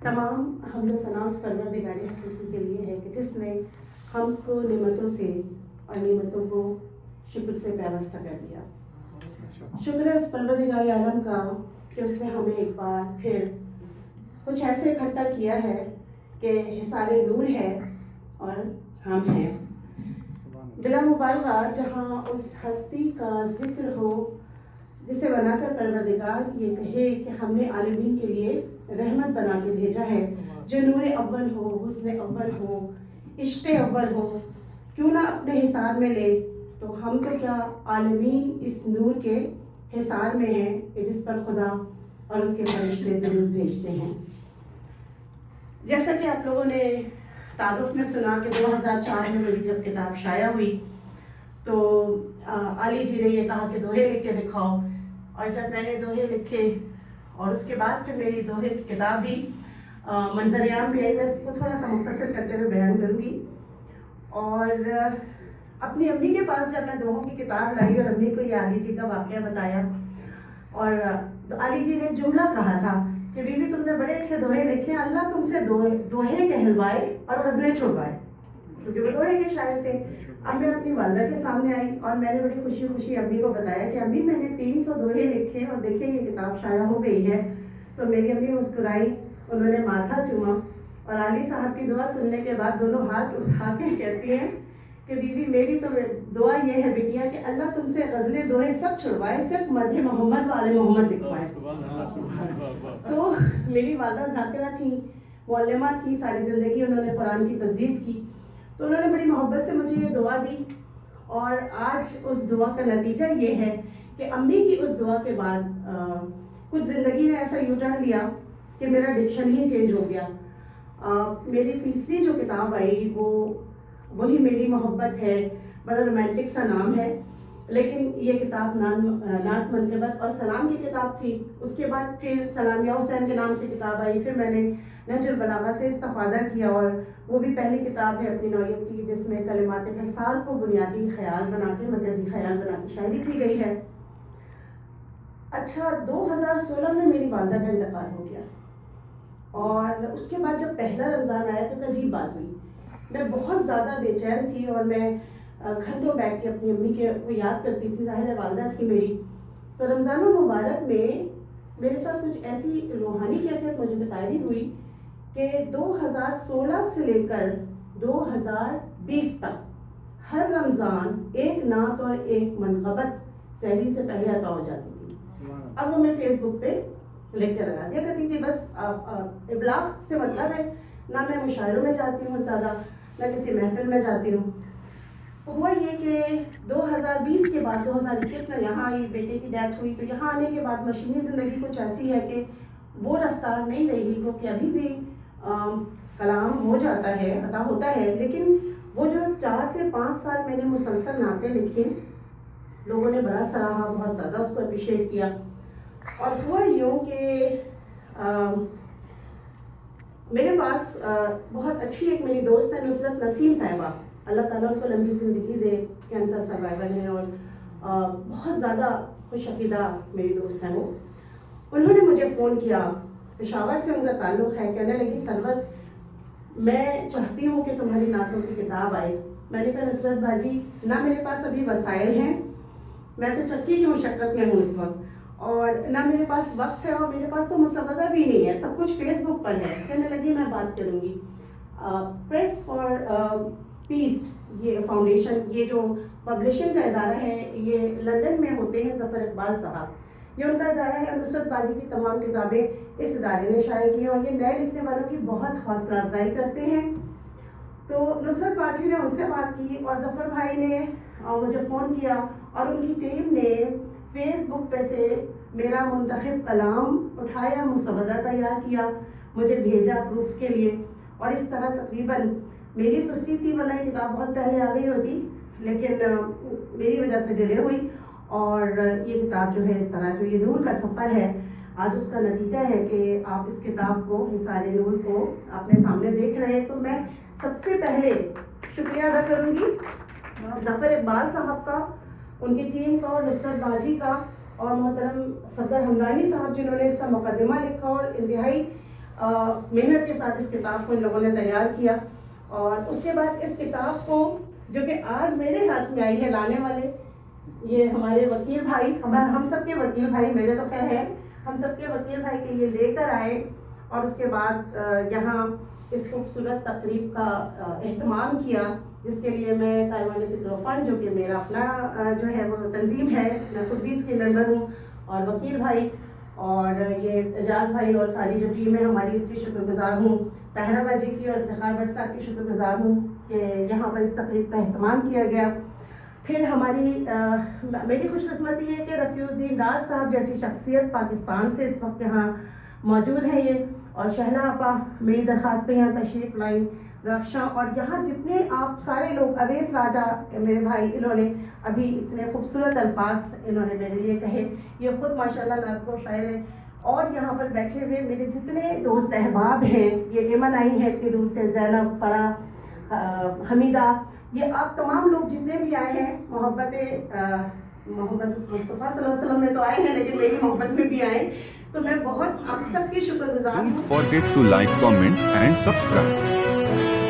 تمام حمد و ثنا اس پروردگار حقیقی کے لیے ہے کہ جس نے ہم کو نعمتوں سے اور نعمتوں کو شکر سے پیوستہ کر دیا. شکر ہے اس پروردگار عالم کا کہ اس نے ہمیں ایک بار پھر کچھ ایسے اکٹھا کیا ہے کہ حصار نور ہے اور ہم ہیں. بلا مبالغہ جہاں اس ہستی کا ذکر ہو جسے بنا کر پروردگار یہ کہے کہ ہم نے عالمین کے لیے رحمت بنا کے بھیجا ہے، جو نور اول ہو، حسن اول ہو، عشق اول ہو، کیوں نہ اپنے حصار میں لے. تو ہم تو کیا عالمین اس نور کے حصار میں ہیں کہ جس پر خدا اور اس کے فرشتے درود بھیجتے ہیں. جیسا کہ آپ لوگوں نے تعارف میں سنا کہ 2004 میں میری جب کتاب شائع ہوئی تو علی جی نے یہ کہا کہ دوہے لکھ کے دکھاؤ، اور جب میں نے دوہے لکھے اور اس کے بعد پھر میری دوہے کی کتاب بھی منظر عام بھی آئی. میں اس کو تھوڑا سا مختصر کرتے ہوئے بیان کروں گی. اور اپنی امی کے پاس جب میں دوہوں کی کتاب لائی اور امی کو یہ علی جی کا واقعہ بتایا، اور علی جی نے ایک جملہ کہا تھا کہ بی بی تم نے بڑے اچھے دوہے لکھے، اللہ تم سے دوہے کہلوائے اور غزلیں چھڑوائے، کیونکہ وہ دوہے کے شاعر تھے. اب میں اپنی والدہ کے سامنے آئی اور میں نے بڑی خوشی خوشی امی کو بتایا کہ امی میں نے 300 دوہے لکھے اور دیکھیں یہ کتاب شائع ہو گئی ہے. تو میری امی مسکرائی، انہوں نے ماتھا چوما اور علی صاحب کی دعا سننے کے بعد دونوں ہاتھ اٹھا کے کہتی ہیں کہ بی بی میری تو دعا یہ ہے بیٹیا کہ اللہ تم سے غزلیں دوہے سب چھڑوائے، صرف مدح محمد و آل محمد لکھوائے. تو میری والدہ ذاکرہ تھیں، معلمہ تھیں، ساری زندگی انہوں نے قرآن کی تدریس کی. تو انہوں نے بڑی محبت سے مجھے یہ دعا دی، اور آج اس دعا کا نتیجہ یہ ہے کہ امی کی اس دعا کے بعد کچھ زندگی نے ایسا یو ٹرن لیا کہ میرا ڈکشن ہی چینج ہو گیا. میری تیسری جو کتاب آئی وہی میری محبت ہے، بڑا رومانٹک سا نام ہے، لیکن یہ کتاب نعت منقبت اور سلام کی کتاب تھی. اس کے بعد پھر سلام یا حسین کے نام سے کتاب آئی، پھر میں نے نہج البلاغہ سے استفادہ کیا، اور وہ بھی پہلی کتاب ہے اپنی نوعیت کی جس میں کلمات حصار کو بنیادی خیال بنا کے، مرکزی خیال بنا کے شاعری کی گئی ہے. اچھا 2016 میں میری والدہ کا انتقال ہو گیا، اور اس کے بعد جب پہلا رمضان آیا تو ایک عجیب بات ہوئی. میں بہت زیادہ بے چین تھی اور میں گھنٹوں بیٹھ کے اپنی امی کو یاد کرتی تھی، ظاہر والدہ تھی میری. تو رمضان المبارک میں میرے ساتھ کچھ ایسی روحانی کیفیت مجھے بتائی ہوئی کہ 2016 سے لے کر 2020 تک ہر رمضان ایک نعت اور ایک منقبت سحری سے پہلے عطا ہو جاتی تھی. اب وہ میں فیس بک پہ لکھ کے لگا دیا کرتی تھی. بس ابلاغ سے مطلب ہے، نہ میں مشاعروں میں جاتی ہوں زیادہ، نہ کسی محفل میں جاتی ہوں. ہوا یہ کہ 2020 کے بعد 2021 میں یہاں آئی، بیٹے کی ڈیتھ ہوئی، تو یہاں آنے کے بعد مشینی زندگی کچھ ایسی ہے کہ وہ رفتار نہیں رہی، کیونکہ ابھی بھی کلام ہو جاتا ہے، عطا ہوتا ہے، لیکن وہ جو 4 سے 5 سال میں نے مسلسل نعتیں لکھی، لوگوں نے بڑا سراہا، بہت زیادہ اس کو اپریشیٹ کیا. اور ہوا یوں کہ میرے پاس بہت اچھی ایک میری دوست ہے نصرت نسیم صاحبہ، اللہ تعالیٰ ان کو لمبی زندگی دے، کینسر سروائیور ہیں اور بہت زیادہ خوش عقیدہ میری دوست ہیں. وہ انہوں نے مجھے فون کیا، پشاور سے ان کا تعلق ہے، کہنے لگی سلوت میں چاہتی ہوں کہ تمہاری نعتوں کی کتاب آئے. میں نے کہا نصرت باجی نہ میرے پاس ابھی وسائل ہیں، میں تو چکی کی مشقت میں ہوں اس وقت، اور نہ میرے پاس وقت ہے، اور میرے پاس تو مسودہ بھی نہیں ہے، سب کچھ فیس بک پر ہے. کہنے لگی میں بات کروں گی. پریس فار پیس یہ فاؤنڈیشن، یہ جو پبلشنگ کا ادارہ ہے، یہ لندن میں ہوتے ہیں ظفر اقبال صاحب، یہ ان کا ادارہ ہے. نصرت باجی کی تمام کتابیں اس ادارے نے شائع کی، اور یہ نئے لکھنے والوں کی بہت حوصلہ افزائی کرتے ہیں. تو نصرت باجی نے ان سے بات کی، اور ظفر بھائی نے مجھے فون کیا، اور ان کی ٹیم نے فیس بک پہ سے میرا منتخب کلام اٹھایا، مسودہ تیار کیا، مجھے بھیجا پروف کے لیے. اور اس طرح تقریباً میری سستی تھی، ورنہ یہ کتاب بہت پہلے آ گئی ہوتی، لیکن میری وجہ سے ڈیلے ہوئی، اور یہ کتاب جو ہے اس طرح جو یہ نور کا سفر ہے آج اس کا نتیجہ ہے کہ آپ اس کتاب کو، حصار نور کو اپنے سامنے دیکھ رہے ہیں. تو میں سب سے پہلے شکریہ ادا کروں گی ظفر اقبال صاحب کا، ان کی ٹیم کا، اور نصرت باجی کا، اور محترم صفدر حمدانی صاحب جنہوں نے اس کا مقدمہ لکھا اور انتہائی محنت کے ساتھ اس کتاب کو ان لوگوں نے تیار کیا. اور اس کے بعد اس کتاب کو جو کہ آج میرے ہاتھ میں آئی ہے لانے والے یہ ہمارے وکیل بھائی, ہم سب کے وکیل بھائی, میرے تو خیر ہے, ہم سب کے وکیل بھائی کے یہ لے کر آئے. اور اس کے بعد یہاں اس خوبصورت تقریب کا اہتمام کیا, جس کے لیے میں کاروان فکر و فن جو کہ میرا اپنا جو ہے وہ تنظیم ہے, میں خود بھی اس کے ممبر ہوں, اور وکیل بھائی اور یہ اعجاز بھائی اور ساری جو ٹیم ہے ہماری اس کی شکر گزار ہوں. طاہرہ باجی کی اور افتخار بٹ صاحب کی شکر گزار ہوں کہ یہاں پر اس تقریب کا اہتمام کیا گیا. پھر میری خوش قسمتی ہے کہ رفیع الدین راز صاحب جیسی شخصیت پاکستان سے اس وقت یہاں موجود ہے یہ, اور شہلا آپا میری درخواست پہ یہاں تشریف لائیں, رکشا, اور یہاں جتنے آپ سارے لوگ, اویس راجہ میرے بھائی, انہوں نے ابھی اتنے خوبصورت الفاظ انہوں نے میرے لیے کہے. یہ خود ماشاءاللہ نعت کو شاعر ہیں. اور یہاں پر بیٹھے ہوئے میرے جتنے دوست احباب ہیں, یہ ایمن آئی ہے اتنی دور سے, زینب, فرح, حمیدہ, یہ آپ تمام لوگ جتنے بھی آئے ہیں, محبت مصطفیٰ صلی اللہ علیہ وسلم میں تو آئے ہیں, لیکن میری محبت میں بھی آئے, تو میں بہت آپ سب کی شکر گزار ہوں. Don't forget to like, comment and subscribe.